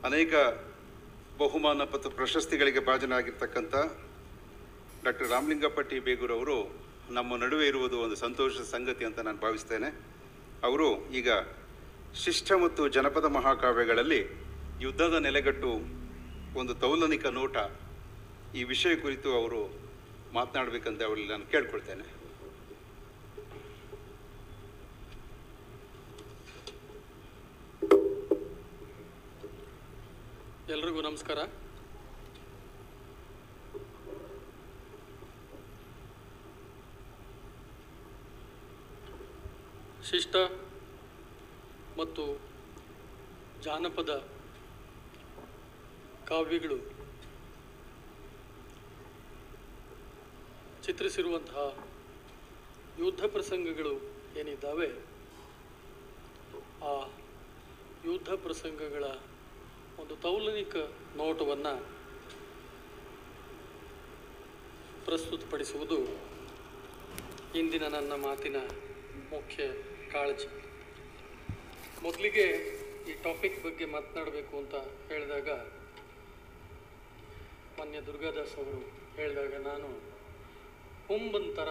ಅನೇಕ ಬಹುಮಾನ ಮತ್ತು ಪ್ರಶಸ್ತಿಗಳಿಗೆ ಭಾಜನರಾಗಿರ್ತಕ್ಕಂಥ ಡಾಕ್ಟರ್ ರಾಮಲಿಂಗಪ್ಪ ಟಿ ಬೇಗೂರವರು ನಮ್ಮ ನಡುವೆ ಇರುವುದು ಒಂದು ಸಂತೋಷದ ಸಂಗತಿ ಅಂತ ನಾನು ಭಾವಿಸ್ತೇನೆ. ಅವರು ಈಗ ಶಿಷ್ಟ ಮತ್ತು ಜನಪದ ಮಹಾಕಾವ್ಯಗಳಲ್ಲಿ ಯುದ್ಧದ ನೆಲೆಗಟ್ಟು ಒಂದು ತೌಲನಿಕ ನೋಟ ಈ ವಿಷಯ ಕುರಿತು ಅವರು ಮಾತನಾಡಬೇಕಂತ ಅವರಲ್ಲಿ ನಾನು ಕೇಳ್ಕೊಳ್ತೇನೆ. ಎಲ್ರಿಗೂ ನಮಸ್ಕಾರ. ಶಿಷ್ಟ ಮತ್ತು ಜಾನಪದ ಕಾವ್ಯಗಳು ಚಿತ್ರಿಸಿರುವಂತಹ ಯುದ್ಧ ಪ್ರಸಂಗಗಳು ಏನಿದ್ದಾವೆ, ಆ ಯುದ್ಧ ಪ್ರಸಂಗಗಳ ಒಂದು ತೌಲನಿಕ ನೋಟವನ್ನು ಪ್ರಸ್ತುತಪಡಿಸುವುದು ಇಂದಿನ ನನ್ನ ಮಾತಿನ ಮುಖ್ಯ ಕಾಳಜಿ. ಮೊದಲಿಗೆ ಈ ಟಾಪಿಕ್ ಬಗ್ಗೆ ಮಾತನಾಡಬೇಕು ಅಂತ ಹೇಳಿದಾಗ, ಮಾನ್ಯ ದುರ್ಗಾದಾಸ್ ಅವರು ಹೇಳಿದಾಗ ನಾನು ಹುಂಬಂತರ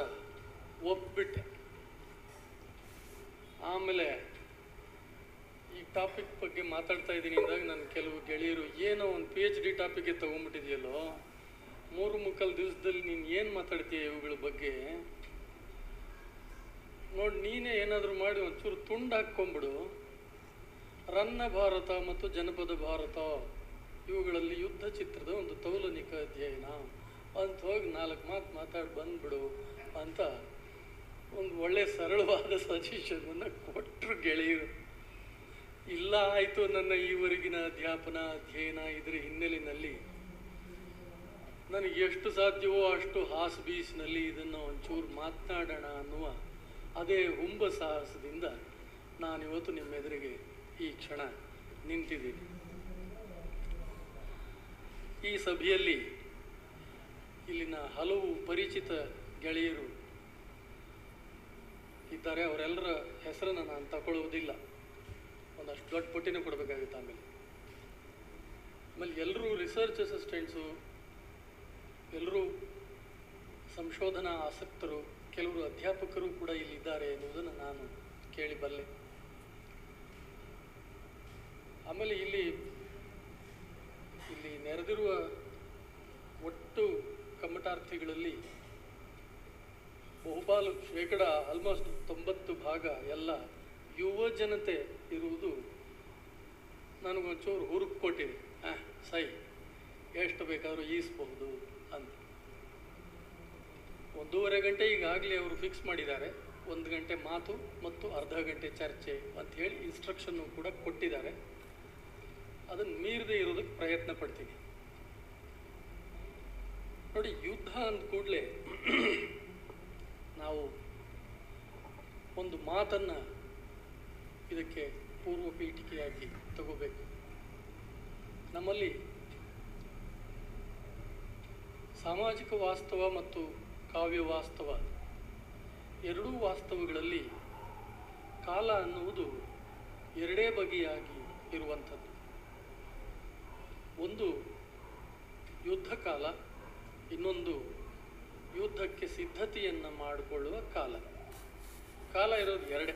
ಒಪ್ಪಿಬಿಟ್ಟೆ. ಆಮೇಲೆ ಈ ಟಾಪಿಕ್ ಬಗ್ಗೆ ಮಾತಾಡ್ತಾ ಇದ್ದೀನಿ ಅಂದಾಗ ನನ್ನ ಕೆಲವು ಗೆಳೆಯರು, ಏನೋ ಒಂದು PhD ಟಾಪಿಕ್ಗೆ ತೊಗೊಂಡ್ಬಿಟ್ಟಿದೆಯಲ್ಲೋ, 3 ದಿವಸದಲ್ಲಿ ನೀನು ಏನು ಮಾತಾಡ್ತೀಯ ಇವುಗಳ ಬಗ್ಗೆ, ನೋಡಿ ನೀನೇ ಏನಾದರೂ ಮಾಡಿ ಒಂಚೂರು ತುಂಡು ಹಾಕ್ಕೊಂಬಿಡು. ರನ್ನ ಭಾರತ ಮತ್ತು ಜನಪದ ಭಾರತ ಇವುಗಳಲ್ಲಿ ಯುದ್ಧ ಚಿತ್ರದ ಒಂದು ತೌಲನಿಕ ಅಧ್ಯಯನ ಅಂತ ಹೋಗಿ 4 ಮಾತು ಮಾತಾಡಿ ಬಂದ್ಬಿಡು ಅಂತ ಒಂದು ಒಳ್ಳೆಯ ಸರಳವಾದ ಸಜೆಷನನ್ನು ಕೊಟ್ಟರು ಗೆಳೆಯರು. ಇಲ್ಲ ಆಯಿತು, ನನ್ನ ಈವರೆಗಿನ ಅಧ್ಯಯನ ಇದರ ಹಿನ್ನೆಲೆಯಲ್ಲಿ ನನಗೆ ಎಷ್ಟು ಸಾಧ್ಯವೋ ಅಷ್ಟು ಹಾಸ್ ಬೀಸ್ನಲ್ಲಿ ಇದನ್ನು ಒಂಚೂರು ಮಾತನಾಡೋಣ ಅನ್ನುವ ಅದೇ ಹುಂಬ ಸಾಹಸದಿಂದ ನಾನಿವತ್ತು ನಿಮ್ಮ ಎದುರಿಗೆ ಈ ಕ್ಷಣ ನಿಂತಿದ್ದೀನಿ. ಈ ಸಭೆಯಲ್ಲಿ ಇಲ್ಲಿನ ಹಲವು ಪರಿಚಿತ ಗೆಳೆಯರು ಇದ್ದಾರೆ. ಅವರೆಲ್ಲರ ಹೆಸರನ್ನು ನಾನು ತಗೊಳ್ಳುವುದಿಲ್ಲ, ಒಂದಷ್ಟು ದೊಡ್ಡ ಪಟ್ಟಿನೂ ಕೊಡಬೇಕಾಗುತ್ತೆ. ಆಮೇಲೆ ಎಲ್ಲರೂ ರಿಸರ್ಚ್ ಅಸಿಸ್ಟೆಂಟ್ಸು, ಎಲ್ಲರೂ ಸಂಶೋಧನಾ ಆಸಕ್ತರು, ಕೆಲವರು ಅಧ್ಯಾಪಕರು ಕೂಡ ಇಲ್ಲಿದ್ದಾರೆ ಎನ್ನುವುದನ್ನು ನಾನು ಕೇಳಿಬಲ್ಲೆ. ಆಮೇಲೆ ಇಲ್ಲಿ ನೆರೆದಿರುವ ಒಟ್ಟು ಕಮ್ಮಟಾರ್ಥಿಗಳಲ್ಲಿ ಬಹುಪಾಲು ಆಲ್ಮೋಸ್ಟ್ 90% ಎಲ್ಲ ಯುವ ಜನತೆ ಇರುವುದು ನನಗೊಂಚೂರು ಹುರುಪು ಕೊಟ್ಟಿದೆ. ಸೈ ಎಷ್ಟು ಬೇಕಾದರೂ ಈಸ್ಬಹುದು ಅಂತ. 1.5 ಗಂಟೆ ಈಗಾಗಲೇ ಅವರು ಫಿಕ್ಸ್ ಮಾಡಿದ್ದಾರೆ. 1 ಗಂಟೆ ಮಾತು ಮತ್ತು ಅರ್ಧ ಗಂಟೆ ಚರ್ಚೆ ಅಂತ ಹೇಳಿ ಇನ್ಸ್ಟ್ರಕ್ಷನ್ನು ಕೂಡ ಕೊಟ್ಟಿದ್ದಾರೆ. ಅದನ್ನು ಮೀರದೇ ಇರೋದಕ್ಕೆ ಪ್ರಯತ್ನ ಪಡ್ತೀನಿ. ನೋಡಿ, ಯುದ್ಧ ಅಂದ ಕೂಡಲೇ ನಾವು ಒಂದು ಮಾತನ್ನು ಇದಕ್ಕೆ ಪೂರ್ವ ಪೀಠಿಕೆಯಾಗಿ ತಗೋಬೇಕು. ನಮ್ಮಲ್ಲಿ ಸಾಮಾಜಿಕ ವಾಸ್ತವ ಮತ್ತು ಕಾವ್ಯ ವಾಸ್ತವ ಎರಡೂ ವಾಸ್ತವಗಳಲ್ಲಿ ಕಾಲ ಅನ್ನುವುದು ಎರಡೇ ಬಗೆಯಾಗಿ ಇರುವಂಥದ್ದು. ಒಂದು ಯುದ್ಧ ಕಾಲ, ಇನ್ನೊಂದು ಯುದ್ಧಕ್ಕೆ ಸಿದ್ಧತೆಯನ್ನು ಮಾಡಿಕೊಳ್ಳುವ ಕಾಲ. ಕಾಲ ಇರೋದು ಎರಡೇ.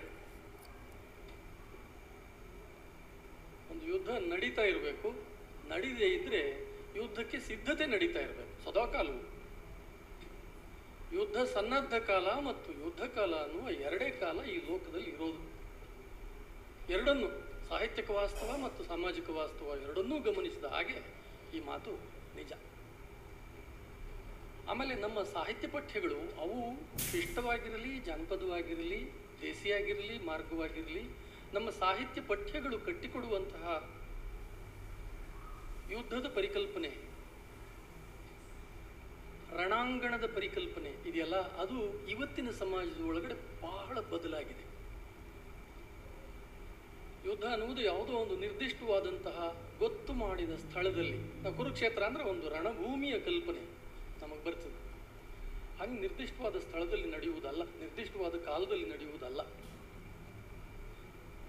ಒಂದು ಯುದ್ಧ ನಡೀತಾ ಇರಬೇಕು, ನಡೀದೇ ಇದ್ದರೆ ಯುದ್ಧಕ್ಕೆ ಸಿದ್ಧತೆ ನಡೀತಾ ಇರಬೇಕು ಸದಾಕಾಲವೂ. ಯುದ್ಧ ಸನ್ನದ್ಧ ಕಾಲ ಮತ್ತು ಯುದ್ಧ ಕಾಲ ಅನ್ನುವ ಎರಡೇ ಕಾಲ ಈ ಲೋಕದಲ್ಲಿ ಇರೋದು. ಎರಡನ್ನೂ, ಸಾಹಿತ್ಯಿಕ ವಾಸ್ತವ ಮತ್ತು ಸಾಮಾಜಿಕ ವಾಸ್ತವ ಎರಡನ್ನೂ ಗಮನಿಸಿದ ಹಾಗೆ ಈ ಮಾತು ನಿಜ. ಆಮೇಲೆ ನಮ್ಮ ಸಾಹಿತ್ಯ ಪಠ್ಯಗಳು ಅವು ಶಿಷ್ಟವಾಗಿರಲಿ, ಜಾನಪದವಾಗಿರಲಿ, ದೇಸಿಯಾಗಿರಲಿ, ಮಾರ್ಗವಾಗಿರಲಿ, ನಮ್ಮ ಸಾಹಿತ್ಯ ಪಠ್ಯಗಳು ಕಟ್ಟಿಕೊಡುವಂತಹ ಯುದ್ಧದ ಪರಿಕಲ್ಪನೆ, ರಣಾಂಗಣದ ಪರಿಕಲ್ಪನೆ ಇದೆಯಲ್ಲ, ಅದು ಇವತ್ತಿನ ಸಮಾಜದ ಒಳಗಡೆ ಬಹಳ ಬದಲಾಗಿದೆ. ಯುದ್ಧ ಅನ್ನುವುದು ಯಾವುದೋ ಒಂದು ನಿರ್ದಿಷ್ಟವಾದಂತಹ ಗೊತ್ತು ಮಾಡಿದ ಸ್ಥಳದಲ್ಲಿ, ನಾವು ಕುರುಕ್ಷೇತ್ರ ಅಂದರೆ ಒಂದು ರಣಭೂಮಿಯ ಕಲ್ಪನೆ ನಮಗೆ ಬರ್ತದೆ. ಹಾಗೆ ನಿರ್ದಿಷ್ಟವಾದ ಸ್ಥಳದಲ್ಲಿ ನಡೆಯುವುದಲ್ಲ, ನಿರ್ದಿಷ್ಟವಾದ ಕಾಲದಲ್ಲಿ ನಡೆಯುವುದಲ್ಲ.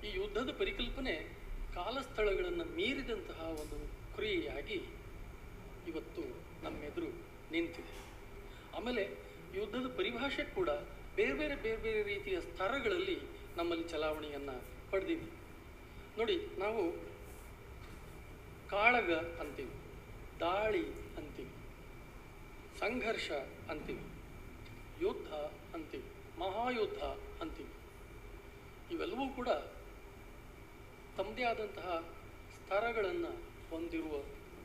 ಈ ಯುದ್ಧದ ಪರಿಕಲ್ಪನೆ ಕಾಲಸ್ಥಳಗಳನ್ನು ಮೀರಿದಂತಹ ಒಂದು ಕ್ರಿಯೆಯಾಗಿ ಇವತ್ತು ನಮ್ಮೆದುರು ನಿಂತಿದೆ. ಆಮೇಲೆ ಯುದ್ಧದ ಪರಿಭಾಷೆ ಕೂಡ ಬೇರೆ ಬೇರೆ ಬೇರೆ ಬೇರೆ ರೀತಿಯ ಸ್ತರಗಳಲ್ಲಿ ನಮ್ಮಲ್ಲಿ ಚಲಾವಣೆಯನ್ನು ಪಡೆದಿದೆ. ನೋಡಿ, ನಾವು ಕಾಳಗ ಅಂತೀವಿ, ದಾಳಿ ಅಂತೀವಿ, ಸಂಘರ್ಷ ಅಂತೀವಿ, ಯುದ್ಧ ಅಂತೀವಿ, ಮಹಾಯುದ್ಧ ಅಂತೀವಿ. ಇವೆಲ್ಲವೂ ಕೂಡ ತಮ್ಮದೇ ಆದಂತಹ ಸ್ತರಗಳನ್ನು ಹೊಂದಿರುವ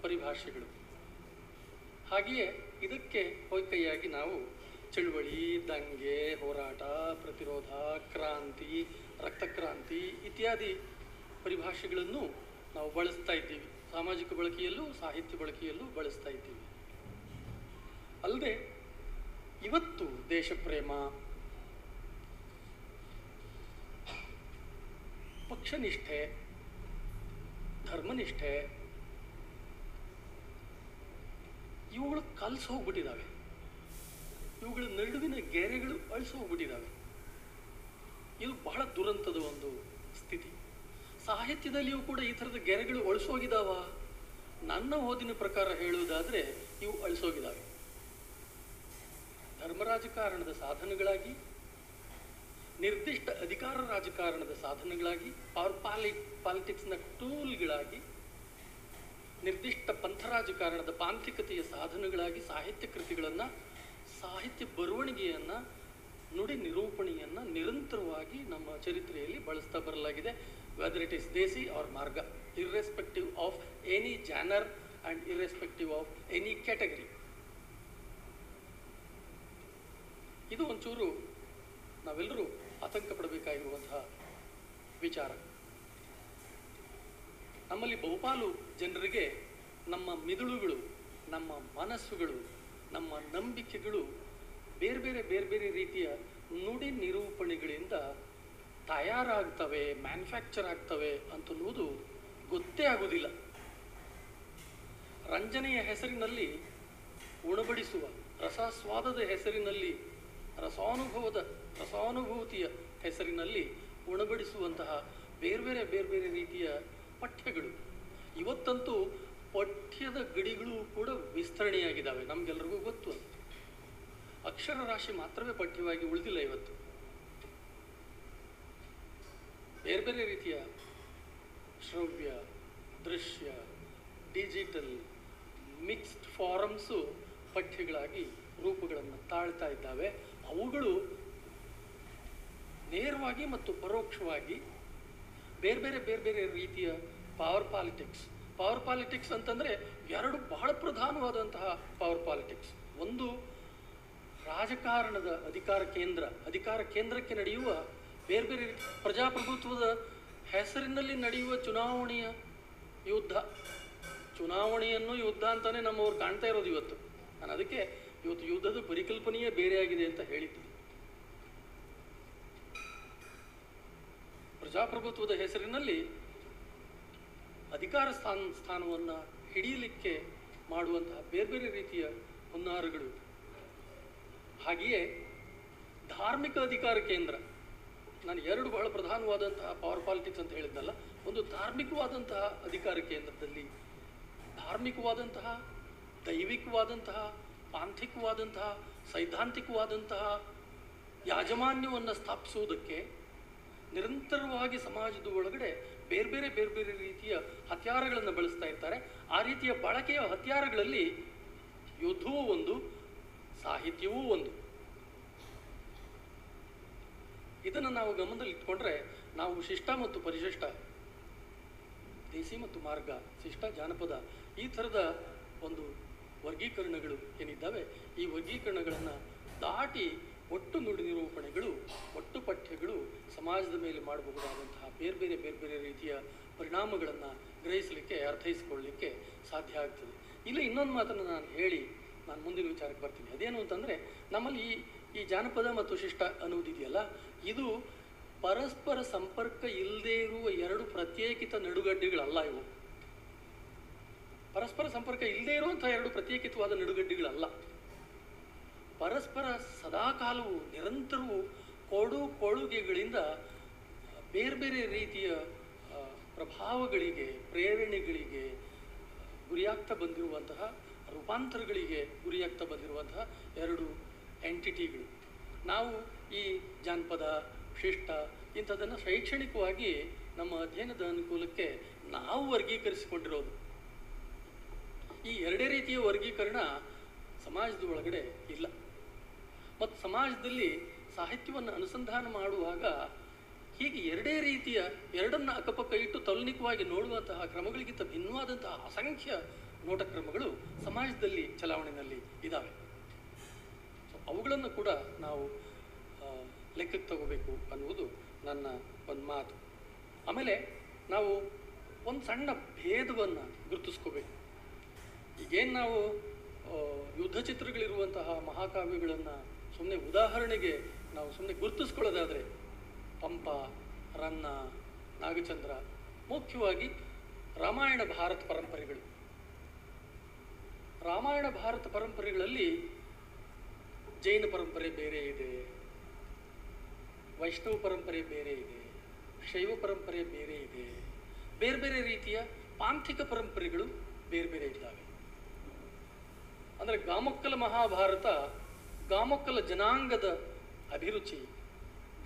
ಪರಿಭಾಷೆಗಳು. ಹಾಗೆಯೇ ಇದಕ್ಕೆ ಹೊಯ್ಕೈಯಾಗಿ ನಾವು ಚಳುವಳಿ, ದಂಗೆ, ಹೋರಾಟ, ಪ್ರತಿರೋಧ, ಕ್ರಾಂತಿ, ರಕ್ತಕ್ರಾಂತಿ ಇತ್ಯಾದಿ ಪರಿಭಾಷೆಗಳನ್ನು ನಾವು ಬಳಸ್ತಾ ಇದ್ದೀವಿ. ಸಾಮಾಜಿಕ ಬಳಕೆಯಲ್ಲೂ ಸಾಹಿತ್ಯ ಬಳಕೆಯಲ್ಲೂ ಬಳಸ್ತಾ ಇದ್ದೀವಿ. ಅಲ್ಲದೆ ಇವತ್ತು ದೇಶಪ್ರೇಮ, ಪಕ್ಷನಿಷ್ಠೆ, ಧರ್ಮನಿಷ್ಠೆ ಇವುಗಳು ಕಲಸಿ ಹೋಗ್ಬಿಟ್ಟಿದ್ದಾವೆ. ಇವುಗಳ ನಡುವಿನ ಗೆರೆಗಳು ಅಳಿಸಿ ಹೋಗ್ಬಿಟ್ಟಿದ್ದಾವೆ. ಇದು ಬಹಳ ದುರಂತದ ಒಂದು ಸ್ಥಿತಿ. ಸಾಹಿತ್ಯದಲ್ಲಿಯೂ ಕೂಡ ಈ ಥರದ ಗೆರೆಗಳು ಅಳಿಸೋಗಿದ್ದಾವ? ನನ್ನ ಓದಿನ ಪ್ರಕಾರ ಹೇಳುವುದಾದರೆ ಇವು ಅಳಿಸೋಗಿದ್ದಾವೆ. ಧರ್ಮ ರಾಜಕಾರಣದ ಸಾಧನಗಳಾಗಿ, ನಿರ್ದಿಷ್ಟ ಅಧಿಕಾರ ರಾಜಕಾರಣದ ಸಾಧನಗಳಾಗಿ, ಪಾಲಿಟಿಕ್ಸ್ನ ಟೂಲ್ಗಳಾಗಿ, ನಿರ್ದಿಷ್ಟ ಪಂಥ ರಾಜಕಾರಣದ ಪಾಂಥಿಕತೆಯ ಸಾಧನಗಳಾಗಿ ಸಾಹಿತ್ಯ ಕೃತಿಗಳನ್ನು, ಸಾಹಿತ್ಯ ಬರವಣಿಗೆಯನ್ನು, ನುಡಿ ನಿರೂಪಣೆಯನ್ನು ನಿರಂತರವಾಗಿ ನಮ್ಮ ಚರಿತ್ರೆಯಲ್ಲಿ ಬಳಸ್ತಾ ಬರಲಾಗಿದೆ. Whether it is desi or marga, irrespective of any genre and irrespective of any category. ಇದು ಒಂಚೂರು ನಾವೆಲ್ಲರೂ ಆತಂಕ ಪಡಬೇಕಾಗಿರುವಂತಹ ವಿಚಾರ. ನಮ್ಮಲ್ಲಿ ಬಹುಪಾಲು ಜನರಿಗೆ ನಮ್ಮ ಮಿದುಳುಗಳು, ನಮ್ಮ ಮನಸ್ಸುಗಳು, ನಮ್ಮ ನಂಬಿಕೆಗಳು ಬೇರೆ ಬೇರೆ ಬೇರೆ ಬೇರೆ ರೀತಿಯ ನುಡಿ ನಿರೂಪಣೆಗಳಿಂದ ತಯಾರಾಗ್ತವೆ, ಮ್ಯಾನುಫ್ಯಾಕ್ಚರ್ ಆಗ್ತವೆ ಅಂತನ್ನುವುದು ಗೊತ್ತೇ ಆಗುವುದಿಲ್ಲ. ರಂಜನೆಯ ಹೆಸರಿನಲ್ಲಿ ಉಣಬಡಿಸುವ, ರಸಾಸ್ವಾದದ ಹೆಸರಿನಲ್ಲಿ, ರಸಾನುಭೂತಿಯ ಹೆಸರಿನಲ್ಲಿ ಉಣಬಡಿಸುವಂತಹ ಬೇರೆ ಬೇರೆ ಬೇರೆ ಬೇರೆ ರೀತಿಯ ಪಠ್ಯಗಳು. ಇವತ್ತಂತೂ ಪಠ್ಯದ ಗಡಿಗಳು ಕೂಡ ವಿಸ್ತರಣೆಯಾಗಿದ್ದಾವೆ. ನಮಗೆಲ್ಲರಿಗೂ ಗೊತ್ತು. ಅಕ್ಷರ ರಾಶಿ ಮಾತ್ರವೇ ಪಠ್ಯವಾಗಿ ಉಳಿದಿಲ್ಲ. ಇವತ್ತು ಬೇರೆ ಬೇರೆ ರೀತಿಯ ಶ್ರವ್ಯ, ದೃಶ್ಯ, ಡಿಜಿಟಲ್ ಮಿಕ್ಸ್ಡ್ ಫಾರಮ್ಸು ಪಠ್ಯಗಳಾಗಿ ರೂಪಗಳನ್ನು ತಾಳ್ತಾ ಇದ್ದಾವೆ. ಅವುಗಳು ನೇರವಾಗಿ ಮತ್ತು ಪರೋಕ್ಷವಾಗಿ ಬೇರೆ ಬೇರೆ ಬೇರೆ ಬೇರೆ ರೀತಿಯ ಪವರ್ ಪಾಲಿಟಿಕ್ಸ್ ಅಂತಂದರೆ ಎರಡು ಬಹಳ ಪ್ರಧಾನವಾದಂತಹ ಪವರ್ ಪಾಲಿಟಿಕ್ಸ್. ಒಂದು ರಾಜಕಾರಣದ ಅಧಿಕಾರ ಕೇಂದ್ರಕ್ಕೆ ನಡೆಯುವ ಬೇರೆ ಬೇರೆ ಪ್ರಜಾಪ್ರಭುತ್ವದ ಹೆಸರಿನಲ್ಲಿ ನಡೆಯುವ ಚುನಾವಣೆಯ ಯುದ್ಧ. ಚುನಾವಣೆಯನ್ನು ಯುದ್ಧ ಅಂತಾನೆ ನಮ್ಮವ್ರು ಕಾಣ್ತಾ ಇರೋದು ಇವತ್ತು. ನಾನು ಅದಕ್ಕೆ ಇವತ್ತು ಯುದ್ಧದ ಪರಿಕಲ್ಪನೆಯೇ ಬೇರೆಯಾಗಿದೆ ಅಂತ ಹೇಳಿದ್ದು. ಪ್ರಜಾಪ್ರಭುತ್ವದ ಹೆಸರಿನಲ್ಲಿ ಅಧಿಕಾರ ಸ್ಥಾನವನ್ನು ಹಿಡಿಯಲಿಕ್ಕೆ ಮಾಡುವಂತಹ ಬೇರೆ ಬೇರೆ ರೀತಿಯ ಹುನ್ನಾರಗಳು. ಹಾಗೆಯೇ ಧಾರ್ಮಿಕ ಅಧಿಕಾರ ಕೇಂದ್ರ. ನಾನು ಎರಡು ಬಹಳ ಪ್ರಧಾನವಾದಂತಹ ಪವರ್ ಪಾಲಿಟಿಕ್ಸ್ ಅಂತ ಹೇಳಿದ್ನಲ್ಲ. ಒಂದು ಧಾರ್ಮಿಕವಾದಂತಹ ಅಧಿಕಾರ ಕೇಂದ್ರದಲ್ಲಿ ಧಾರ್ಮಿಕವಾದಂತಹ, ದೈವಿಕವಾದಂತಹ, ಪಾಂಥಿಕವಾದಂತಹ, ಸೈದ್ಧಾಂತಿಕವಾದಂತಹ ಯಾಜಮಾನ್ಯವನ್ನು ಸ್ಥಾಪಿಸುವುದಕ್ಕೆ ನಿರಂತರವಾಗಿ ಸಮಾಜದ ಒಳಗಡೆ ಬೇರೆ ಬೇರೆ ಬೇರೆ ಬೇರೆ ರೀತಿಯ ಹತ್ಯಾರಗಳನ್ನು ಬಳಸ್ತಾ ಇರ್ತಾರೆ. ಆ ರೀತಿಯ ಬಳಕೆಯ ಹತ್ಯಾರಗಳಲ್ಲಿ ಯುದ್ಧವೂ ಒಂದು, ಸಾಹಿತ್ಯವೂ ಒಂದು. ಇದನ್ನು ನಾವು ಗಮನದಲ್ಲಿ ಇಟ್ಕೊಂಡ್ರೆ ನಾವು ಶಿಷ್ಟ ಮತ್ತು ಪರಿಶಿಷ್ಟ, ದೇಸಿ ಮತ್ತು ಮಾರ್ಗ, ಶಿಷ್ಟ, ಜಾನಪದ ಈ ಥರದ ಒಂದು ವರ್ಗೀಕರಣಗಳು ಏನಿದ್ದಾವೆ, ಈ ವರ್ಗೀಕರಣಗಳನ್ನು ದಾಟಿ ಒಟ್ಟು ನುಡಿ ನಿರೂಪಣೆಗಳು, ಒಟ್ಟು ಪಠ್ಯಗಳು ಸಮಾಜದ ಮೇಲೆ ಮಾಡಬಹುದಾದಂತಹ ಬೇರೆ ಬೇರೆ ಬೇರೆ ಬೇರೆ ರೀತಿಯ ಪರಿಣಾಮಗಳನ್ನು ಗ್ರಹಿಸಲಿಕ್ಕೆ, ಅರ್ಥೈಸಿಕೊಳ್ಳಲಿಕ್ಕೆ ಸಾಧ್ಯ ಆಗ್ತದೆ. ಇಲ್ಲ, ಇನ್ನೊಂದು ಮಾತನ್ನು ನಾನು ಹೇಳಿ ನಾನು ಮುಂದಿನ ವಿಚಾರಕ್ಕೆ ಬರ್ತೀನಿ. ಅದೇನು ಅಂತಂದರೆ, ನಮ್ಮಲ್ಲಿ ಈ ಜಾನಪದ ಮತ್ತು ಶಿಷ್ಟ ಅನ್ನುವುದಿದೆಯಲ್ಲ, ಇದು ಪರಸ್ಪರ ಸಂಪರ್ಕ ಇಲ್ಲದೇ ಇರುವ ಎರಡು ಪ್ರತ್ಯೇಕಿತ ನಡುಗಡ್ಡೆಗಳಲ್ಲ. ಇವು ಪರಸ್ಪರ ಸಂಪರ್ಕ ಇಲ್ಲದೇ ಇರುವಂಥ ಎರಡು ಪ್ರತ್ಯೇಕಿತವಾದ ನಡುಗಡ್ಡೆಗಳಲ್ಲ. ಪರಸ್ಪರ ಸದಾಕಾಲವು ನಿರಂತರವೂ ಕೊಡುಗೆಗಳಿಂದ ಬೇರೆ ಬೇರೆ ರೀತಿಯ ಪ್ರಭಾವಗಳಿಗೆ, ಪ್ರೇರಣೆಗಳಿಗೆ ಗುರಿಯಾಗ್ತಾ ಬಂದಿರುವಂತಹ, ರೂಪಾಂತರಗಳಿಗೆ ಗುರಿಯಾಗ್ತಾ ಬಂದಿರುವಂತಹ ಎರಡು ಎಂಟಿಟಿಗಳು. ನಾವು ಈ ಜಾನಪದ, ಶಿಷ್ಟ ಇಂಥದ್ದನ್ನು ಶೈಕ್ಷಣಿಕವಾಗಿ ನಮ್ಮ ಅಧ್ಯಯನದ ಅನುಕೂಲಕ್ಕೆ ನಾವು ವರ್ಗೀಕರಿಸಿಕೊಂಡಿರೋದು. ಈ ಎರಡೇ ರೀತಿಯ ವರ್ಗೀಕರಣ ಸಮಾಜದ ಒಳಗಡೆ ಇಲ್ಲ. ಮತ್ತು ಸಮಾಜದಲ್ಲಿ ಸಾಹಿತ್ಯವನ್ನು ಅನುಸಂಧಾನ ಮಾಡುವಾಗ ಹೀಗೆ ಎರಡೇ ರೀತಿಯ, ಎರಡನ್ನು ಅಕ್ಕಪಕ್ಕ ಇಟ್ಟು ತೌಲನಿಕವಾಗಿ ನೋಡುವಂತಹ ಕ್ರಮಗಳಿಗಿಂತ ಭಿನ್ನವಾದಂತಹ ಅಸಂಖ್ಯ ನೋಟಕ್ರಮಗಳು ಸಮಾಜದಲ್ಲಿ ಚಲಾವಣೆಯಲ್ಲಿ ಇದ್ದಾವೆ. ಸೊ ಅವುಗಳನ್ನು ಕೂಡ ನಾವು ಲೆಕ್ಕಕ್ಕೆ ತಗೋಬೇಕು ಅನ್ನುವುದು ನನ್ನ ಒಂದು ಮಾತು. ಆಮೇಲೆ ನಾವು ಒಂದು ಸಣ್ಣ ಭೇದವನ್ನು ಗುರುತಿಸ್ಕೋಬೇಕು. ಈಗೇನು ನಾವು ಯುದ್ಧ ಚಿತ್ರಗಳಿರುವಂತಹ ಮಹಾಕಾವ್ಯಗಳನ್ನು ಸುಮ್ಮನೆ ಉದಾಹರಣೆಗೆ ನಾವು ಸುಮ್ಮನೆ ಗುರುತಿಸ್ಕೊಳ್ಳೋದಾದರೆ ಪಂಪ, ರನ್ನ, ನಾಗಚಂದ್ರ, ಮುಖ್ಯವಾಗಿ ರಾಮಾಯಣ ಭಾರತ ಪರಂಪರೆಗಳು. ರಾಮಾಯಣ ಭಾರತ ಪರಂಪರೆಗಳಲ್ಲಿ ಜೈನ ಪರಂಪರೆ ಬೇರೆ ಇದೆ, ವೈಷ್ಣವ ಪರಂಪರೆ ಬೇರೆ ಇದೆ, ಶೈವ ಪರಂಪರೆ ಬೇರೆ ಇದೆ, ಬೇರೆ ಬೇರೆ ರೀತಿಯ ಪಾಂಥಿಕ ಪರಂಪರೆಗಳು ಬೇರೆ ಬೇರೆ ಇದ್ದಾವೆ. ಅಂದರೆ ಗಾಮೊಕ್ಕಲ ಮಹಾಭಾರತ ಗಾಮೊಕ್ಕಲ ಜನಾಂಗದ ಅಭಿರುಚಿ,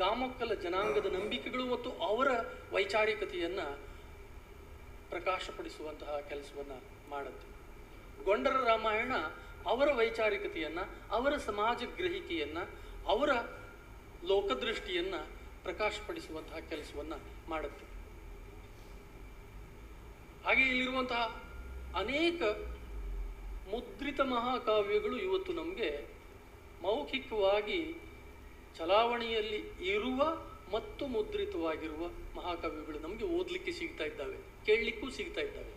ಗಾಮೊಕ್ಕಲ ಜನಾಂಗದ ನಂಬಿಕೆಗಳು ಮತ್ತು ಅವರ ವೈಚಾರಿಕತೆಯನ್ನು ಪ್ರಕಾಶಪಡಿಸುವಂತಹ ಕೆಲಸವನ್ನು ಮಾಡುತ್ತೆ. ಗೊಂಡರ ರಾಮಾಯಣ ಅವರ ವೈಚಾರಿಕತೆಯನ್ನು, ಅವರ ಸಮಾಜ ಗ್ರಹಿಕೆಯನ್ನು, ಅವರ ಲೋಕದೃಷ್ಟಿಯನ್ನು ಪ್ರಕಾಶಪಡಿಸುವಂತಹ ಕೆಲಸವನ್ನು ಮಾಡುತ್ತೆ. ಹಾಗೆ ಇಲ್ಲಿರುವಂತಹ ಅನೇಕ ಮುದ್ರಿತ ಮಹಾಕಾವ್ಯಗಳು ಇವತ್ತು ನಮಗೆ ಮೌಖಿಕವಾಗಿ ಚಲಾವಣೆಯಲ್ಲಿ ಇರುವ ಮತ್ತು ಮುದ್ರಿತವಾಗಿರುವ ಮಹಾಕಾವ್ಯಗಳು ನಮಗೆ ಓದಲಿಕ್ಕೆ ಸಿಗ್ತಾ ಇದ್ದಾವೆ, ಕೇಳಲಿಕ್ಕೂ ಸಿಗ್ತಾ ಇದ್ದಾವೆ.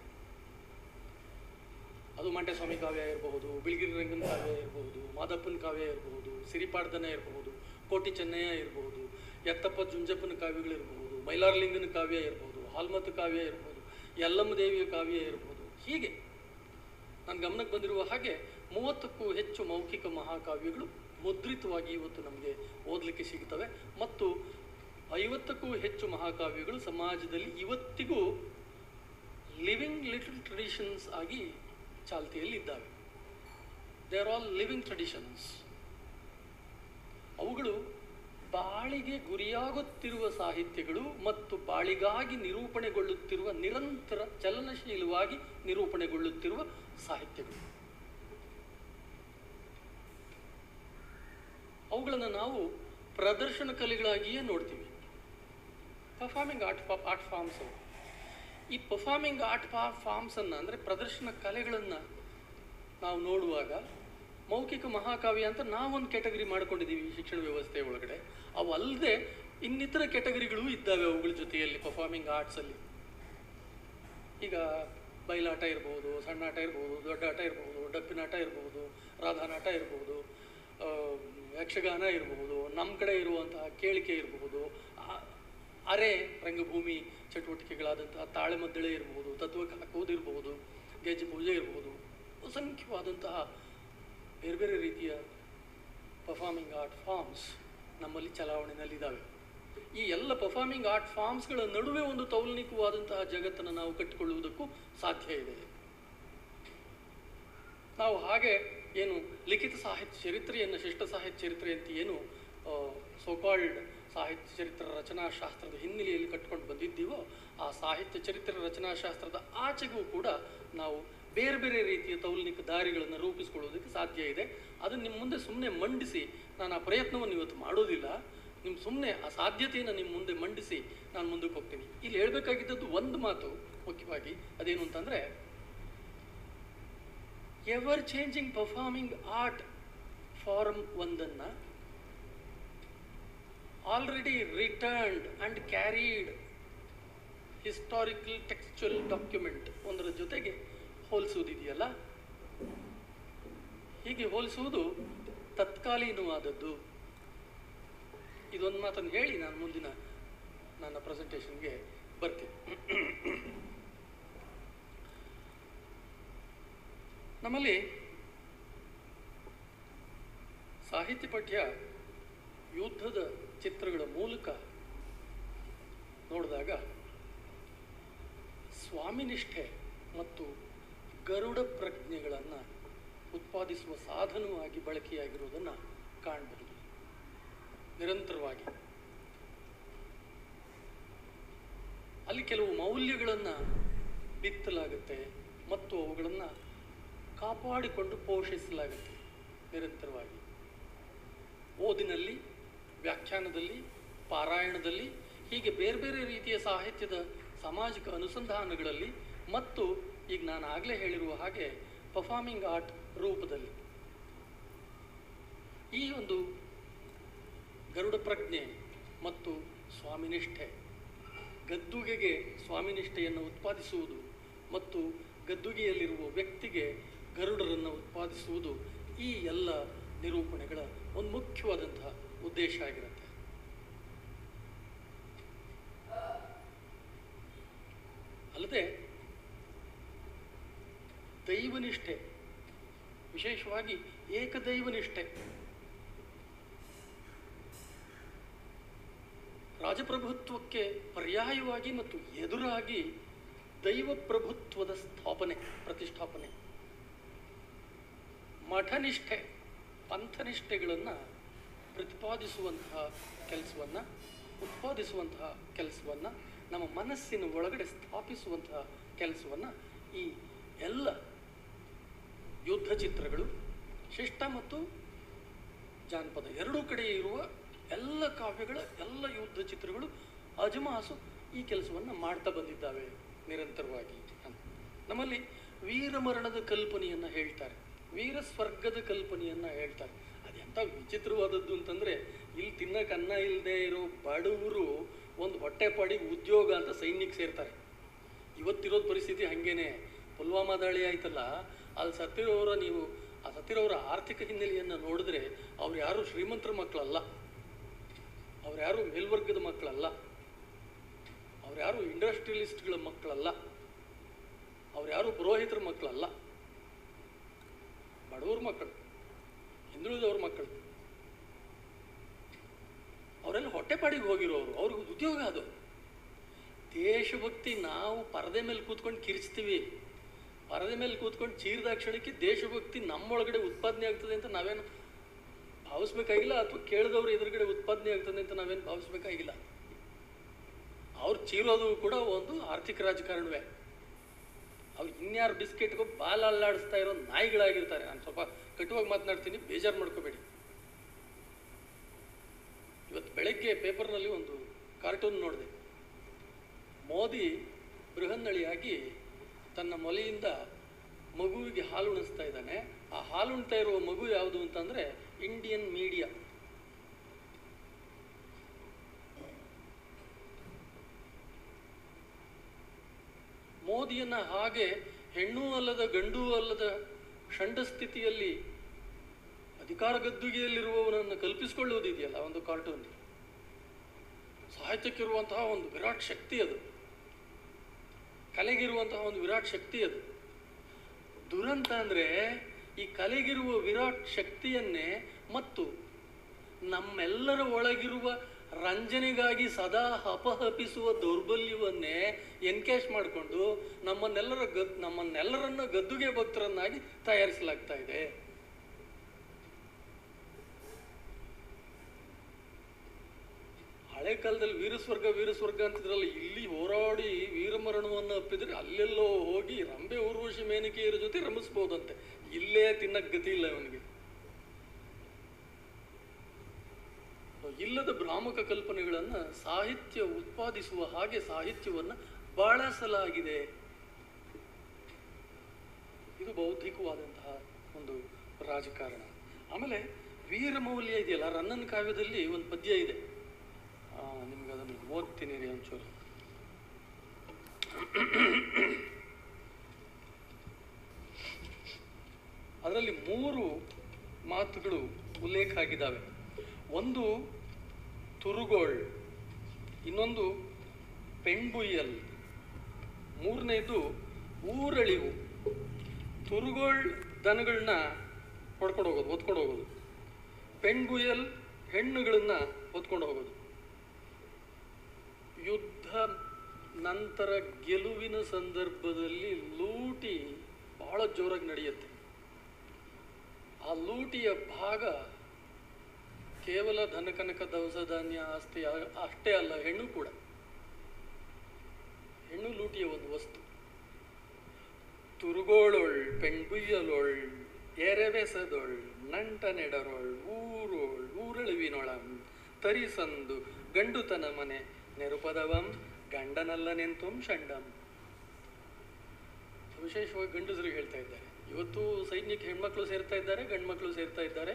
ಅದು ಮಂಟೇಸ್ವಾಮಿ ಕಾವ್ಯ ಇರಬಹುದು, ಬಿಳಿಗಿರಿ ರಂಗನ ಕಾವ್ಯ ಇರಬಹುದು, ಮಾದಪ್ಪನ ಕಾವ್ಯ ಇರಬಹುದು, ಸಿರಿಪಾಡ್ದನ ಇರಬಹುದು, ಕೋಟಿ ಚೆನ್ನಯ್ಯ ಇರಬಹುದು, ಯತ್ತಪ್ಪ ಜುಂಜಪ್ಪನ ಕಾವ್ಯಗಳಿರಬಹುದು, ಮೈಲಾರಲಿಂಗನ ಕಾವ್ಯ ಇರಬಹುದು, ಹಾಲ್ಮತ್ ಕಾವ್ಯ ಇರಬಹುದು, ಯಲ್ಲಮ್ಮ ದೇವಿಯ ಕಾವ್ಯ ಇರಬಹುದು. ಹೀಗೆ ನನ್ನ ಗಮನಕ್ಕೆ ಬಂದಿರುವ ಹಾಗೆ 30ಕ್ಕೂ ಹೆಚ್ಚು ಮೌಖಿಕ ಮಹಾಕಾವ್ಯಗಳು ಮುದ್ರಿತವಾಗಿ ಇವತ್ತು ನಮಗೆ ಓದಲಿಕ್ಕೆ ಸಿಗ್ತವೆ. ಮತ್ತು 50ಕ್ಕೂ ಹೆಚ್ಚು ಮಹಾಕಾವ್ಯಗಳು ಸಮಾಜದಲ್ಲಿ ಇವತ್ತಿಗೂ ಲಿವಿಂಗ್ ಲಿಟಲ್ ಟ್ರೆಡಿಷನ್ಸ್ ಆಗಿ ಚಾಲ್ತಿಯಲ್ಲಿ ಇದ್ದಾವೆ. They are all living traditions. ಅವುಗಳು ಬಾಳಿಗೆ ಗುರಿಯಾಗುತ್ತಿರುವ ಸಾಹಿತ್ಯಗಳು ಮತ್ತು ಬಾಳಿಗಾಗಿ ನಿರೂಪಣೆಗೊಳ್ಳುತ್ತಿರುವ, ನಿರಂತರ ಚಲನಶೀಲವಾಗಿ ನಿರೂಪಣೆಗೊಳ್ಳುತ್ತಿರುವ ಸಾಹಿತ್ಯಗಳು. ಅವುಗಳನ್ನು ನಾವು ಪ್ರದರ್ಶನ ಕಲೆಗಳಾಗಿಯೇ ನೋಡ್ತೀವಿ. Performing art forms. ಈ ಪರ್ಫಾರ್ಮಿಂಗ್ ಆರ್ಟ್ ಫಾರ್ಮ್ಸನ್ನು ಅಂದರೆ ಪ್ರದರ್ಶನ ಕಲೆಗಳನ್ನು ನಾವು ನೋಡುವಾಗ ಮೌಖಿಕ ಮಹಾಕಾವ್ಯ ಅಂತ ನಾವೊಂದು ಕ್ಯಾಟಗರಿ ಮಾಡ್ಕೊಂಡಿದ್ದೀವಿ ಶಿಕ್ಷಣ ವ್ಯವಸ್ಥೆ ಒಳಗಡೆ. ಅವು ಅಲ್ಲದೆ ಇನ್ನಿತರ ಕ್ಯಾಟಗರಿಗಳು ಇದ್ದಾವೆ ಅವುಗಳ ಜೊತೆಯಲ್ಲಿ ಪರ್ಫಾರ್ಮಿಂಗ್ ಆರ್ಟ್ಸಲ್ಲಿ. ಈಗ ಬಯಲಾಟ ಇರ್ಬೋದು, ಸಣ್ಣ ಆಟ ಇರ್ಬೋದು, ದೊಡ್ಡ ಆಟ ಇರ್ಬೋದು, ಡಪ್ಪಿನಾಟ ಇರ್ಬೋದು, ರಾಧಾನಾಟ ಇರ್ಬೋದು, ಯಕ್ಷಗಾನ ಇರಬಹುದು, ನಮ್ಮ ಕಡೆ ಇರುವಂತಹ ಕೇಳಿಕೆ ಇರಬಹುದು, ಅರೆ ರಂಗಭೂಮಿ ಚಟುವಟಿಕೆಗಳಾದಂತಹ ತಾಳೆಮದ್ದಳೆ ಇರಬಹುದು, ತತ್ವಕ್ಕೆ ಹಾಕುವುದಿರಬಹುದು, ಗೆಜ್ಜೆ ಪೂಜೆ ಇರಬಹುದು, ಅಸಂಖ್ಯವಾದಂತಹ ಬೇರೆ ಬೇರೆ ರೀತಿಯ ಪರ್ಫಾರ್ಮಿಂಗ್ ಆರ್ಟ್ ಫಾರ್ಮ್ಸ್ ನಮ್ಮಲ್ಲಿ ಚಲಾವಣೆಯಲ್ಲಿದ್ದಾವೆ. ಈ ಎಲ್ಲ ಪರ್ಫಾರ್ಮಿಂಗ್ ಆರ್ಟ್ ಫಾರ್ಮ್ಸ್ಗಳ ನಡುವೆ ಒಂದು ತೌಲನಿಕವಾದಂತಹ ಜಗತ್ತನ್ನು ನಾವು ಕಟ್ಟಿಕೊಳ್ಳುವುದಕ್ಕೂ ಸಾಧ್ಯ ಇದೆ. ನಾವು ಹಾಗೆ ಏನು ಲಿಖಿತ ಸಾಹಿತ್ಯ ಚರಿತ್ರೆಯನ್ನು, ಶಿಷ್ಟ ಸಾಹಿತ್ಯ ಚರಿತ್ರೆ ಅಂತ ಏನು ಸೋಕಾಲ್ಡ್ ಸಾಹಿತ್ಯ ಚರಿತ್ರೆ ರಚನಾಶಾಸ್ತ್ರದ ಹಿನ್ನೆಲೆಯಲ್ಲಿ ಕಟ್ಕೊಂಡು ಬಂದಿದ್ದೀವೋ, ಆ ಸಾಹಿತ್ಯ ಚರಿತ್ರೆ ರಚನಾಶಾಸ್ತ್ರದ ಆಚೆಗೂ ಕೂಡ ನಾವು ಬೇರೆ ಬೇರೆ ರೀತಿಯ ತೌಲನಿಕ ದಾರಿಗಳನ್ನು ರೂಪಿಸ್ಕೊಳ್ಳೋದಕ್ಕೆ ಸಾಧ್ಯ ಇದೆ. ಅದನ್ನು ನಿಮ್ಮ ಮುಂದೆ ಸುಮ್ಮನೆ ಮಂಡಿಸಿ, ನಾನು ಆ ಪ್ರಯತ್ನವನ್ನು ಇವತ್ತು ಮಾಡೋದಿಲ್ಲ, ನಿಮ್ಮ ಸುಮ್ಮನೆ ಆ ಸಾಧ್ಯತೆಯನ್ನು ನಿಮ್ಮ ಮುಂದೆ ಮಂಡಿಸಿ ನಾನು ಮುಂದಕ್ಕೆ ಹೋಗ್ತೀನಿ. ಇಲ್ಲಿ ಹೇಳಬೇಕಾಗಿದ್ದದ್ದು ಒಂದು ಮಾತು ಮುಖ್ಯವಾಗಿ, ಅದೇನು ಅಂತಂದರೆ, ever changing performing art form ಒಂದನ್ನು already returned and carried historical textual document ಒಂದರ ಜೊತೆಗೆ ಹೋಲಿಸುವುದಿದೆಯಲ್ಲ, ಹೀಗೆ ಹೋಲಿಸುವುದು ತತ್ಕಾಲೀನವಾದದ್ದು. ಇದೊಂದು ಮಾತನ್ನು ಹೇಳಿ ನಾನು ಮುಂದಿನ ನನ್ನ ಪ್ರೆಸೆಂಟೇಷನ್ಗೆ ಬರ್ತೀನಿ. ನಮ್ಮಲ್ಲಿ ಸಾಹಿತ್ಯ ಪಠ್ಯ ಯುದ್ಧದ ಚಿತ್ರಗಳ ಮೂಲಕ ನೋಡಿದಾಗ ಸ್ವಾಮಿನಿಷ್ಠೆ ಮತ್ತು ಗರುಡ ಪ್ರಜ್ಞೆಗಳನ್ನು ಉತ್ಪಾದಿಸುವ ಸಾಧನವಾಗಿ ಬಳಕೆಯಾಗಿರುವುದನ್ನು ಕಾಣಬಹುದು. ನಿರಂತರವಾಗಿ ಅಲ್ಲಿ ಕೆಲವು ಮೌಲ್ಯಗಳನ್ನು ಬಿತ್ತಲಾಗುತ್ತೆ ಮತ್ತು ಅವುಗಳನ್ನು ಕಾಪಾಡಿಕೊಂಡು ಪೋಷಿಸಲಾಗುತ್ತೆ ನಿರಂತರವಾಗಿ. ಓದಿನಲ್ಲಿ, ವ್ಯಾಖ್ಯಾನದಲ್ಲಿ, ಪಾರಾಯಣದಲ್ಲಿ, ಹೀಗೆ ಬೇರೆ ಬೇರೆ ರೀತಿಯ ಸಾಹಿತ್ಯದ ಸಾಮಾಜಿಕ ಅನುಸಂಧಾನಗಳಲ್ಲಿ ಮತ್ತು ಈಗ ನಾನು ಆಗಲೇ ಹೇಳಿರುವ ಹಾಗೆ ಪರ್ಫಾರ್ಮಿಂಗ್ ಆರ್ಟ್ ರೂಪದಲ್ಲಿ ಈ ಒಂದು ಗರುಡ ಪ್ರಜ್ಞೆ ಮತ್ತು ಸ್ವಾಮಿನಿಷ್ಠೆ, ಗದ್ದುಗೆಗೆ ಸ್ವಾಮಿನಿಷ್ಠೆಯನ್ನು ಉತ್ಪಾದಿಸುವುದು ಮತ್ತು ಗದ್ದುಗೆಯಲ್ಲಿರುವ ವ್ಯಕ್ತಿಗೆ ಗರುಡರನ್ನು ಉತ್ಪಾದಿಸುವುದು ಈ ಎಲ್ಲ ನಿರೂಪಣೆಗಳ ಒಂದು ಮುಖ್ಯವಾದಂತಹ ಉದ್ದೇಶ ಆಗಿರುತ್ತೆ. ಅಲ್ಲದೆ ದೈವನಿಷ್ಠೆ, ವಿಶೇಷವಾಗಿ ಏಕದೈವನಿಷ್ಠೆ, ರಾಜಪ್ರಭುತ್ವಕ್ಕೆ ಪರ್ಯಾಯವಾಗಿ ಮತ್ತು ಎದುರಾಗಿ ದೈವ ಪ್ರಭುತ್ವದ ಪ್ರತಿಷ್ಠಾಪನೆ, ಮಠನಿಷ್ಠೆ, ಪಂಥನಿಷ್ಠೆಗಳನ್ನು ಪ್ರತಿಪಾದಿಸುವಂತಹ ಕೆಲಸವನ್ನು, ಉತ್ಪಾದಿಸುವಂತಹ ಕೆಲಸವನ್ನು, ನಮ್ಮ ಮನಸ್ಸಿನ ಒಳಗಡೆ ಸ್ಥಾಪಿಸುವಂತಹ ಕೆಲಸವನ್ನು ಈ ಎಲ್ಲ ಯುದ್ಧ ಚಿತ್ರಗಳು, ಶಿಷ್ಟ ಮತ್ತು ಜಾನಪದ ಎರಡೂ ಕಡೆ ಇರುವ ಎಲ್ಲ ಕಾವ್ಯಗಳ ಎಲ್ಲ ಯುದ್ಧ ಚಿತ್ರಗಳು ಅಜಮಾಸು ಈ ಕೆಲಸವನ್ನು ಮಾಡ್ತಾ ಬಂದಿದ್ದಾವೆ ನಿರಂತರವಾಗಿ. ನಮ್ಮಲ್ಲಿ ವೀರಮರಣದ ಕಲ್ಪನೆಯನ್ನು ಹೇಳ್ತಾರೆ, ವೀರ ಸ್ವರ್ಗದ ಕಲ್ಪನೆಯನ್ನು ಹೇಳ್ತಾರೆ. ಅದೆಂಥ ವಿಚಿತ್ರವಾದದ್ದು ಅಂತಂದರೆ, ಇಲ್ಲಿ ತಿನ್ನಕ್ಕೆ ಅನ್ನ ಇಲ್ಲದೆ ಇರೋ ಬಡವರು ಒಂದು ಹೊಟ್ಟೆಪಾಡಿಗೆ ಉದ್ಯೋಗ ಅಂತ ಸೈನ್ಯಕ್ಕೆ ಸೇರ್ತಾರೆ. ಇವತ್ತಿರೋದು ಪರಿಸ್ಥಿತಿ ಹಾಗೇನೆ. ಪುಲ್ವಾಮಾ ದಾಳಿ ಆಯ್ತಲ್ಲ, ಅಲ್ಲಿ ಸತ್ತಿರೋರ ಆರ್ಥಿಕ ಹಿನ್ನೆಲೆಯನ್ನು ನೋಡಿದ್ರೆ ಅವ್ರು ಯಾರು ಶ್ರೀಮಂತರ ಮಕ್ಕಳಲ್ಲ, ಅವ್ರು ಯಾರು ಮೇಲ್ವರ್ಗದ ಮಕ್ಕಳಲ್ಲ, ಅವ್ರು ಯಾರು ಇಂಡಸ್ಟ್ರಿಯಲಿಸ್ಟ್ಗಳ ಮಕ್ಕಳಲ್ಲ, ಅವ್ರು ಯಾರು ಪುರೋಹಿತರ ಮಕ್ಕಳಲ್ಲ, ಬಡವ್ರ ಮಕ್ಕಳು, ಹಿಂದುಳಿದವ್ರ ಮಕ್ಕಳು. ಅವರೆಲ್ಲ ಹೊಟ್ಟೆಪಾಡಿಗೆ ಹೋಗಿರೋರು, ಅವ್ರಿಗೆ ಉದ್ಯೋಗ ಅದು. ದೇಶಭಕ್ತಿ ನಾವು ಪರದೆ ಮೇಲೆ ಕೂತ್ಕೊಂಡು ಕಿರಿಚ್ತೀವಿ, ಪರದೆ ಮೇಲೆ ಕೂತ್ಕೊಂಡು ಚೀರ್ದಾಕ್ಷಣಕ್ಕೆ ದೇಶಭಕ್ತಿ ನಮ್ಮೊಳಗಡೆ ಉತ್ಪಾದನೆ ಆಗ್ತದೆ ಅಂತ ನಾವೇನು ಭಾವಿಸ್ಬೇಕಾಗಿಲ್ಲ, ಅಥವಾ ಕೇಳಿದವ್ರು ಎದುರುಗಡೆ ಉತ್ಪಾದನೆ ಆಗ್ತದೆ ಅಂತ ನಾವೇನು ಭಾವಿಸ್ಬೇಕಾಗಿಲ್ಲ. ಅವ್ರು ಚೀರೋದು ಕೂಡ ಒಂದು ಆರ್ಥಿಕ ರಾಜಕಾರಣವೇ. ಅವ್ರು ಇನ್ಯಾರು ಬಿಸ್ಕೆಟ್ಗೂ ಬಾಲ್ ಅಲ್ಲಾಡಿಸ್ತಾ ಇರೋ ನಾಯಿಗಳಾಗಿರ್ತಾರೆ. ನಾನು ಸ್ವಲ್ಪ ಕಟುವಾಗಿ ಮಾತನಾಡ್ತೀನಿ, ಬೇಜಾರು ಮಾಡ್ಕೋಬೇಡಿ. ಇವತ್ತು ಬೆಳಗ್ಗೆ ಪೇಪರ್ನಲ್ಲಿ ಒಂದು ಕಾರ್ಟೂನ್ ನೋಡಿದೆ. ಮೋದಿ ಬೃಹನ್ನಳಿಯಾಗಿ ತನ್ನ ಮೊಲೆಯಿಂದ ಮಗುವಿಗೆ ಹಾಲು ಉಣಿಸ್ತಾ ಇದ್ದಾನೆ. ಆ ಹಾಲು ಉಣ್ತಾ ಇರುವ ಮಗು ಯಾವುದು ಅಂತಂದರೆ ಇಂಡಿಯನ್ ಮೀಡಿಯಾ. ಮೋದಿಯನ್ನು ಹಾಗೆ ಹೆಣ್ಣೂ ಅಲ್ಲದ ಗಂಡೂ ಅಲ್ಲದ ಷಂಡ ಸ್ಥಿತಿಯಲ್ಲಿ ಅಧಿಕಾರ ಗದ್ದುಗೆಯಲ್ಲಿರುವವನನ್ನು ಕಲ್ಪಿಸಿಕೊಳ್ಳುವುದಿದೆಯಲ್ಲ ಒಂದು ಕಾರ್ಟೂನ್, ಸಾಹಿತ್ಯಕ್ಕಿರುವಂತಹ ಒಂದು ವಿರಾಟ್ ಶಕ್ತಿ ಅದು, ಕಲೆಗಿರುವಂತಹ ಒಂದು ವಿರಾಟ್ ಶಕ್ತಿ ಅದು. ದುರಂತ ಅಂದರೆ ಈ ಕಲೆಗಿರುವ ವಿರಾಟ್ ಶಕ್ತಿಯನ್ನೇ ಮತ್ತು ನಮ್ಮೆಲ್ಲರ ಒಳಗಿರುವ ರಂಜನೆಗಾಗಿ ಸದಾ ಹಪಹಪಿಸುವ ದೌರ್ಬಲ್ಯವನ್ನೇ ಎನ್ಕ್ಯಾಶ್ ಮಾಡಿಕೊಂಡು ನಮ್ಮನ್ನೆಲ್ಲರನ್ನ ಗದ್ದುಗೆ ಭಕ್ತರನ್ನಾಗಿ ತಯಾರಿಸಲಾಗ್ತಾ ಇದೆ. ಹಳೆ ಕಾಲದಲ್ಲಿ ವೀರಸ್ವರ್ಗ ಅಂತಿದ್ರಲ್ಲ, ಇಲ್ಲಿ ಹೋರಾಡಿ ವೀರಮರಣವನ್ನು ಅಪ್ಪಿದ್ರೆ ಅಲ್ಲೆಲ್ಲೋ ಹೋಗಿ ರಂಬೆ ಊರ್ವಶಿ ಮೇನಕೆಯರ ಜೊತೆ ರಮಿಸ್ಬೋದಂತೆ. ಇಲ್ಲೇ ತಿನ್ನಕ್ಕೆ ಗತಿ ಇಲ್ಲ ಅವನಿಗೆ. ಇಲ್ಲದ ಭ್ರಾಮಕ ಕಲ್ಪನೆಗಳನ್ನು ಸಾಹಿತ್ಯ ಉತ್ಪಾದಿಸುವ ಹಾಗೆ ಸಾಹಿತ್ಯವನ್ನು ಬಳಸಲಾಗಿದೆ. ಇದು ಬೌದ್ಧಿಕವಾದಂತಹ ಒಂದು ರಾಜಕಾರಣ. ಆಮೇಲೆ ವೀರಮೌಲ್ಯ ಇದೆಯಲ್ಲ, ರನ್ನನ್ ಕಾವ್ಯದಲ್ಲಿ ಒಂದು ಪದ್ಯ ಇದೆ, ನಿಮ್ಗೆ ಅದನ್ನು ಓದ್ತೀನಿ ರೀ ಒಂಚೂರು. ಅದರಲ್ಲಿ 3 ಮಾತುಗಳು ಉಲ್ಲೇಖ ಆಗಿದ್ದಾವೆ. ಒಂದು ತುರುಗೋಳ್, ಇನ್ನೊಂದು ಪೆಣ್ಬುಯ್ಯಲ್, ಮೂರನೇದು ಊರಳಿವು. ತುರುಗೋಳ್ ದನಗಳನ್ನ ಹೊಡ್ಕೊಂಡು ಹೋಗೋದು, ಪೆಣ್ಬುಯ್ಯಲ್ ಹೆಣ್ಣುಗಳನ್ನ ಹೊತ್ಕೊಂಡು ಹೋಗೋದು. ಯುದ್ಧ ನಂತರ ಗೆಲುವಿನ ಸಂದರ್ಭದಲ್ಲಿ ಲೂಟಿ ಬಹಳ ಜೋರಾಗಿ ನಡೆಯುತ್ತೆ. ಆ ಲೂಟಿಯ ಭಾಗ ಕೇವಲ ಧನಕನಕ ದವಸ ಧಾನ್ಯ ಆಸ್ತಿ ಅಷ್ಟೇ ಅಲ್ಲ, ಹೆಣ್ಣು ಕೂಡ. ಹೆಣ್ಣು ಲೂಟಿಯ ಒಂದು ವಸ್ತು. ತುರುಗೋಳೊಳ್ ಪೆಣ್ಬುಯ್ಯಲೊಳ್ ಎರೆವೆಸದೊಳ್ ನಂಟ ನೆಡರೊಳ್ ಊರೋಳ್ ಊರಳುವಿನೊಳಂ ತರಿಸಂದು ಗಂಡುತನ ಮನೆ ನೆರುಪದವಂ ಗಂಡನಲ್ಲ ನೆಂತುಂ ಷಂಡಂ. ವಿಶೇಷವಾಗಿ ಗಂಡಸರಿಗೆ ಹೇಳ್ತಾ ಇದ್ದಾರೆ. ಇವತ್ತು ಸೈನ್ಯಕ್ಕೆ ಹೆಣ್ಮಕ್ಳು ಸೇರ್ತಾ ಇದ್ದಾರೆ, ಗಂಡು ಮಕ್ಕಳು ಸೇರ್ತಾ ಇದ್ದಾರೆ.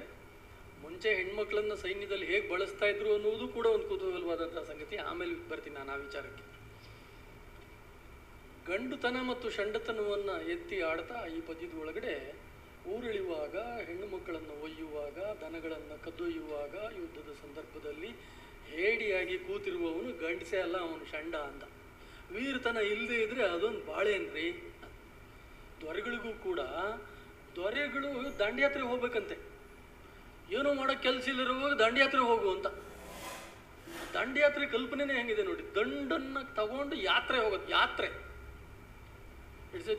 ಮುಂಚೆ ಹೆಣ್ಮಕ್ಳನ್ನ ಸೈನ್ಯದಲ್ಲಿ ಹೇಗೆ ಬಳಸ್ತಾ ಇದ್ರು ಅನ್ನೋದು ಕೂಡ ಒಂದು ಕುತೂಹಲವಾದಂತಹ ಸಂಗತಿ. ಆಮೇಲೆ ಬರ್ತೀನಿ ನಾನು ಆ ವಿಚಾರಕ್ಕೆ. ಗಂಡುತನ ಮತ್ತು ಷಂಡತನವನ್ನ ಎತ್ತಿ ಆಡ್ತಾ ಈ ಪದ್ಯದ ಒಳಗಡೆ ಊರಿಳಿಯುವಾಗ, ಹೆಣ್ಣು ಮಕ್ಕಳನ್ನು ಒಯ್ಯುವಾಗ, ದನಗಳನ್ನು ಕದ್ದೊಯ್ಯುವಾಗ, ಯುದ್ಧದ ಸಂದರ್ಭದಲ್ಲಿ ಹೇಡಿಯಾಗಿ ಕೂತಿರುವವನು ಗಂಡಸೇ ಅಲ್ಲ, ಅವನು ಷಂಡ ಅಂತ. ವೀರತನ ಇಲ್ಲದೆ ಇದ್ರೆ ಅದೊಂದು ಬಾಳೆನ್ರಿ. ದೊರೆಗಳಿಗೂ ಕೂಡ, ದೊರೆಗಳು ದಂಡಯಾತ್ರೆಗೆ ಹೋಗ್ಬೇಕಂತೆ. ಏನೋ ಮಾಡೋಕೆ ಕೆಲಸ ಇಲ್ಲಿರುವಾಗ ದಂಡಯಾತ್ರೆಗೆ ಹೋಗು ಅಂತ. ದಂಡಯಾತ್ರೆ ಕಲ್ಪನೆನೇ ಹೆಂಗಿದೆ ನೋಡಿ. ದಂಡನ್ನು ತಗೊಂಡು ಯಾತ್ರೆ ಹೋಗೋದು. ಯಾತ್ರೆ, it's A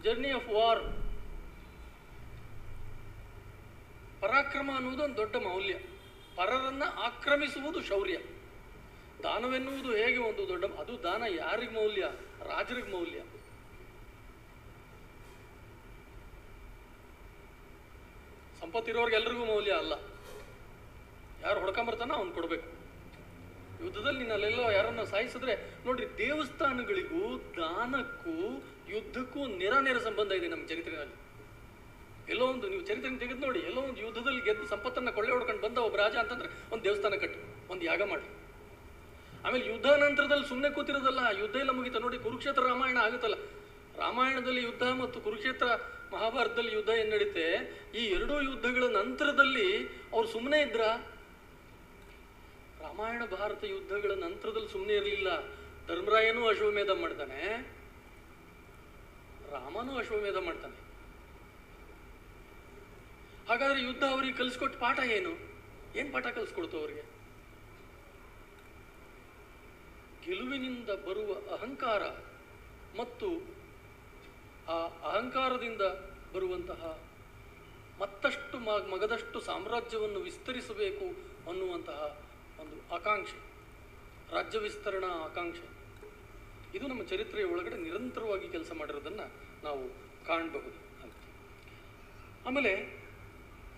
journey of war. ಪರಾಕ್ರಮ ಅನ್ನುವುದು ಒಂದು ದೊಡ್ಡ ಮೌಲ್ಯ. ಪರರನ್ನ ಆಕ್ರಮಿಸುವುದು ಶೌರ್ಯ. ದಾನವೆನ್ನುವುದು ಹೇಗೆ ಒಂದು ದೊಡ್ಡ, ಅದು ದಾನ ಯಾರಿಗೆ ಮೌಲ್ಯ? ರಾಜರಿಗೆ ಮೌಲ್ಯ. ಸಂಪತ್ತಿರೋರ್ಗೆ ಎಲ್ರಿಗೂ ಮೌಲ್ಯ ಅಲ್ಲ. ಯಾರು ಹೊಡ್ಕೊಂಬರ್ತಾನೋ ಅವ್ನು ಕೊಡ್ಬೇಕು. ಯುದ್ಧದಲ್ಲಿ ನೀನು ಅಲ್ಲೆಲ್ಲೋ ಯಾರನ್ನ ಸಾಯಿಸಿದ್ರೆ ನೋಡ್ರಿ, ದೇವಸ್ಥಾನಗಳಿಗೂ ದಾನಕ್ಕೂ ಯುದ್ಧಕ್ಕೂ ನೇರ ಸಂಬಂಧ ಇದೆ ನಮ್ಮ ಚರಿತ್ರೆಯಲ್ಲಿ. ಎಲ್ಲೋ ಒಂದು ನೀವು ಚರಿತ್ರೆ ತೆಗೆದು ನೋಡಿ, ಎಲ್ಲೋ ಒಂದು ಯುದ್ಧದಲ್ಲಿ ಗೆದ್ದು ಸಂಪತ್ತನ್ನ ಕೊಳ್ಳೆ ಹೊಡ್ಕೊಂಡು ಬಂದ ಒಬ್ಬ ರಾಜ ಅಂತಂದ್ರೆ ಒಂದು ದೇವಸ್ಥಾನ ಕಟ್ಟಿ, ಒಂದು ಯಾಗ ಮಾಡಿ. ಆಮೇಲೆ ಯುದ್ಧ ನಂತರದಲ್ಲಿ ಸುಮ್ಮನೆ ಕೂತಿರೋದಲ್ಲ, ಯುದ್ಧ ಎಲ್ಲ ಮುಗಿತ ನೋಡಿ. ಕುರುಕ್ಷೇತ್ರ ರಾಮಾಯಣ ಆಗುತ್ತಲ್ಲ, ರಾಮಾಯಣದಲ್ಲಿ ಯುದ್ಧ ಮತ್ತು ಕುರುಕ್ಷೇತ್ರ ಮಹಾಭಾರತದಲ್ಲಿ ಯುದ್ಧ ಏನ್ ನಡೀತೆ, ಈ ಎರಡೂ ಯುದ್ಧಗಳ ನಂತರದಲ್ಲಿ ಅವ್ರು ಸುಮ್ಮನೆ ಇದ್ರ? ರಾಮಾಯಣ ಭಾರತ ಯುದ್ಧಗಳ ನಂತರದಲ್ಲಿ ಸುಮ್ಮನೆ ಇರಲಿಲ್ಲ. ಧರ್ಮರಾಯನೂ ಅಶ್ವಮೇಧ ಮಾಡ್ತಾನೆ, ರಾಮನೂ ಅಶ್ವಮೇಧ ಮಾಡ್ತಾನೆ. ಹಾಗಾದ್ರೆ ಯುದ್ಧ ಅವರಿಗೆ ಕಲಿಸ್ಕೊಟ್ಟು ಪಾಠ ಏನು? ಏನ್ ಪಾಠ ಕಲಿಸ್ಕೊಡ್ತು ಅವರಿಗೆ? ಗೆಲುವಿನಿಂದ ಬರುವ ಅಹಂಕಾರ ಮತ್ತು ಆ ಅಹಂಕಾರದಿಂದ ಬರುವಂತಹ ಮತ್ತಷ್ಟು ಮಗದಷ್ಟು ಸಾಮ್ರಾಜ್ಯವನ್ನು ವಿಸ್ತರಿಸಬೇಕು ಅನ್ನುವಂತಹ ಒಂದು ಆಕಾಂಕ್ಷೆ, ರಾಜ್ಯ ವಿಸ್ತರಣಾ ಆಕಾಂಕ್ಷೆ, ಇದು ನಮ್ಮ ಚರಿತ್ರೆಯ ಒಳಗಡೆ ನಿರಂತರವಾಗಿ ಕೆಲಸ ಮಾಡಿರೋದನ್ನು ನಾವು ಕಾಣಬಹುದು ಅಂತ. ಆಮೇಲೆ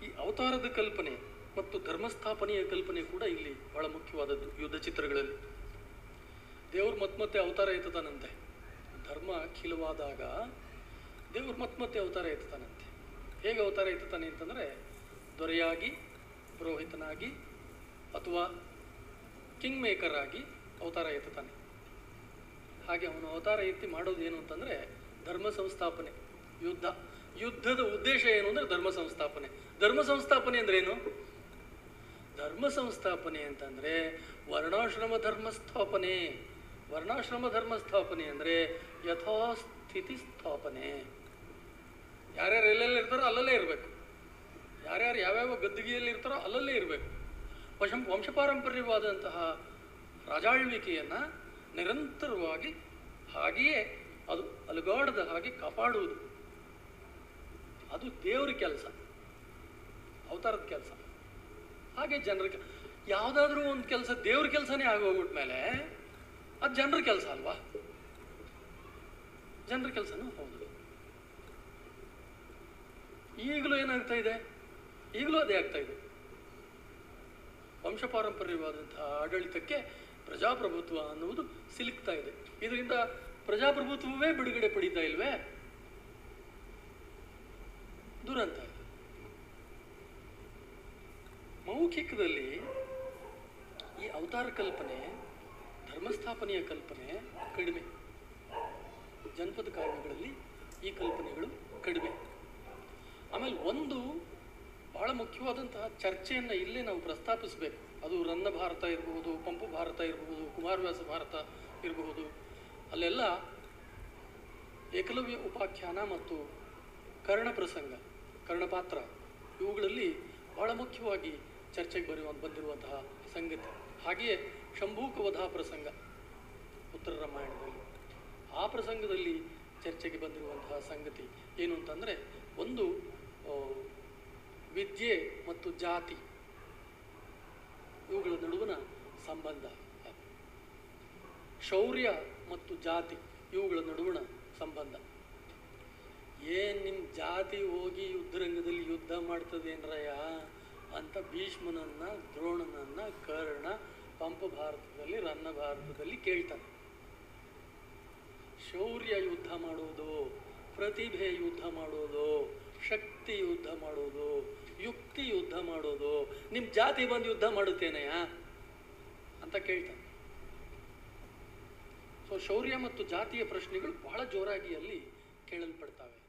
ಈ ಅವತಾರದ ಕಲ್ಪನೆ ಮತ್ತು ಧರ್ಮಸ್ಥಾಪನೆಯ ಕಲ್ಪನೆ ಕೂಡ ಇಲ್ಲಿ ಬಹಳ ಮುಖ್ಯವಾದದ್ದು. ಯುದ್ಧ ಚಿತ್ರಗಳಲ್ಲಿ ದೇವ್ರು ಮತ್ತೆ ಅವತಾರ ಎತ್ತುತ್ತಾನಂತೆ. ಧರ್ಮ ಅಖಿಲವಾದಾಗ ದೇವ್ರು ಮತ್ತೆ ಅವತಾರ ಎತ್ತುತ್ತಾನಂತೆ. ಹೇಗೆ ಅವತಾರ ಎತ್ತುತ್ತಾನೆ ಅಂತಂದರೆ, ದೊರೆಯಾಗಿ, ಪುರೋಹಿತನಾಗಿ ಅಥವಾ ಕಿಂಗ್ ಮೇಕರ್ ಆಗಿ ಅವತಾರ ಎತ್ತುತ್ತಾನೆ. ಹಾಗೆ ಅವನು ಅವತಾರ ಎತ್ತಿ ಮಾಡೋದು ಏನು ಅಂತಂದರೆ ಧರ್ಮ ಸಂಸ್ಥಾಪನೆ. ಯುದ್ಧದ ಉದ್ದೇಶ ಏನು ಅಂದರೆ ಧರ್ಮ ಸಂಸ್ಥಾಪನೆ. ಧರ್ಮ ಸಂಸ್ಥಾಪನೆ ಅಂದ್ರೆ ಏನು? ಧರ್ಮ ಸಂಸ್ಥಾಪನೆ ಅಂತಂದ್ರೆ ವರ್ಣಾಶ್ರಮ ಧರ್ಮ ಸ್ಥಾಪನೆ. ವರ್ಣಾಶ್ರಮ ಧರ್ಮ ಸ್ಥಾಪನೆ ಅಂದ್ರೆ ಯಥಾಸ್ಥಿತಿ ಸ್ಥಾಪನೆ. ಯಾರ್ಯಾರು ಎಲ್ಲೆಲ್ಲಿ ಇರ್ತಾರೋ ಅಲ್ಲಲ್ಲೇ ಇರಬೇಕು. ಯಾರ್ಯಾರು ಯಾವ್ಯಾವ ಗದ್ದುಗೆಯಲ್ಲಿ ಇರ್ತಾರೋ ಅಲ್ಲಲ್ಲೇ ಇರಬೇಕು. ವಂಶಪಾರಂಪರ್ಯವಾದಂತಹ ರಾಜಾಳ್ವಿಕೆಯನ್ನು ನಿರಂತರವಾಗಿ ಹಾಗೆಯೇ ಅದು ಅಲುಗಾಡದ ಹಾಗೆ ಕಾಪಾಡುವುದು, ಅದು ದೇವ್ರ ಕೆಲಸ, ಅವತಾರದ ಕೆಲಸ. ಹಾಗೆ ಜನರ ಯಾವುದಾದ್ರೂ ಒಂದು ಕೆಲಸ ದೇವ್ರ ಕೆಲಸನೇ ಆಗೋಗ್ಬಿಟ್ಮೇಲೆ ಅದು ಜನರ ಕೆಲಸ ಅಲ್ವಾ? ಜನರ ಕೆಲಸನೂ ಹೌದು. ಈಗಲೂ ಏನಾಗ್ತಾ ಇದೆ? ಈಗಲೂ ಅದೇ ಆಗ್ತಾ ಇದೆ. ವಂಶಪಾರಂಪರ್ಯವಾದಂತಹ ಆಡಳಿತಕ್ಕೆ ಪ್ರಜಾಪ್ರಭುತ್ವ ಅನ್ನುವುದು ಸಿಲುಕ್ತಾ ಇದೆ. ಇದರಿಂದ ಪ್ರಜಾಪ್ರಭುತ್ವವೇ ಬಿಡುಗಡೆ ಪಡೀತಾ ಇಲ್ವೇ? ದುರಂತ. ಮೌಖಿಕದಲ್ಲಿ ಈ ಅವತಾರ ಕಲ್ಪನೆ, ಧರ್ಮಸ್ಥಾಪನೆಯ ಕಲ್ಪನೆ ಕಡಿಮೆ. ಜನಪದ ಕಾವ್ಯಗಳಲ್ಲಿ ಈ ಕಲ್ಪನೆಗಳು ಕಡಿಮೆ. ಆಮೇಲೆ ಒಂದು ಬಹಳ ಮುಖ್ಯವಾದಂತಹ ಚರ್ಚೆಯನ್ನು ಇಲ್ಲೇ ನಾವು ಪ್ರಸ್ತಾಪಿಸಬೇಕು. ಅದು ರನ್ನ ಭಾರತ ಇರಬಹುದು, ಪಂಪು ಭಾರತ ಇರಬಹುದು, ಕುಮಾರವ್ಯಾಸ ಭಾರತ ಇರಬಹುದು. ಅಲ್ಲೆಲ್ಲ ಏಕಲವ್ಯ ಉಪಾಖ್ಯಾನ ಮತ್ತು ಕರ್ಣ ಪ್ರಸಂಗ, ಕರ್ಣಪಾತ್ರ, ಇವುಗಳಲ್ಲಿ ಬಹಳ ಮುಖ್ಯವಾಗಿ ಚರ್ಚೆಗೆ ಬಂದಿರುವಂತಹ ಸಂಗತಿ. ಹಾಗೆಯೇ ಶಂಭೂಕ ವಧಾ ಪ್ರಸಂಗ, ಉತ್ತರ ರಾಮಾಯಣದಲ್ಲಿ. ಆ ಪ್ರಸಂಗದಲ್ಲಿ ಚರ್ಚೆಗೆ ಬಂದಿರುವಂತಹ ಸಂಗತಿ ಏನು ಅಂತಂದರೆ, ಒಂದು ವಿದ್ಯೆ ಮತ್ತು ಜಾತಿ ಇವುಗಳ ನಡುವಿನ ಸಂಬಂಧ, ಶೌರ್ಯ ಮತ್ತು ಜಾತಿ ಇವುಗಳ ನಡುವಿನ ಸಂಬಂಧ. ಏನು ನಿಮ್ಮ ಜಾತಿ ಹೋಗಿ ಯುದ್ಧರಂಗದಲ್ಲಿ ಯುದ್ಧ ಮಾಡ್ತದೇನ್ರಯ್ಯ ಅಂತ ಭೀಷ್ಮನನ್ನ, ದ್ರೋಣನನ್ನ, ಕರ್ಣ ಪಂಪ ಭಾರತದಲ್ಲಿ, ರನ್ನ ಭಾರತದಲ್ಲಿ ಕೇಳ್ತಾನೆ. ಶೌರ್ಯ ಯುದ್ಧ ಮಾಡೋದು, ಪ್ರತಿಭೆ ಯುದ್ಧ ಮಾಡೋದು, ಶಕ್ತಿ ಯುದ್ಧ ಮಾಡೋದು, ಯುಕ್ತಿ ಯುದ್ಧ ಮಾಡೋದು, ನಿಮ್ಮ ಜಾತಿ ಬಂದು ಯುದ್ಧ ಮಾಡುತ್ತೇನೆಯಾ ಅಂತ ಕೇಳ್ತಾನೆ. ಸೊ ಶೌರ್ಯ ಮತ್ತು ಜಾತಿಯ ಪ್ರಶ್ನೆಗಳು ಬಹಳ ಜೋರಾಗಿ ಅಲ್ಲಿ ಕೇಳಲ್ಪಡ್ತವೆ.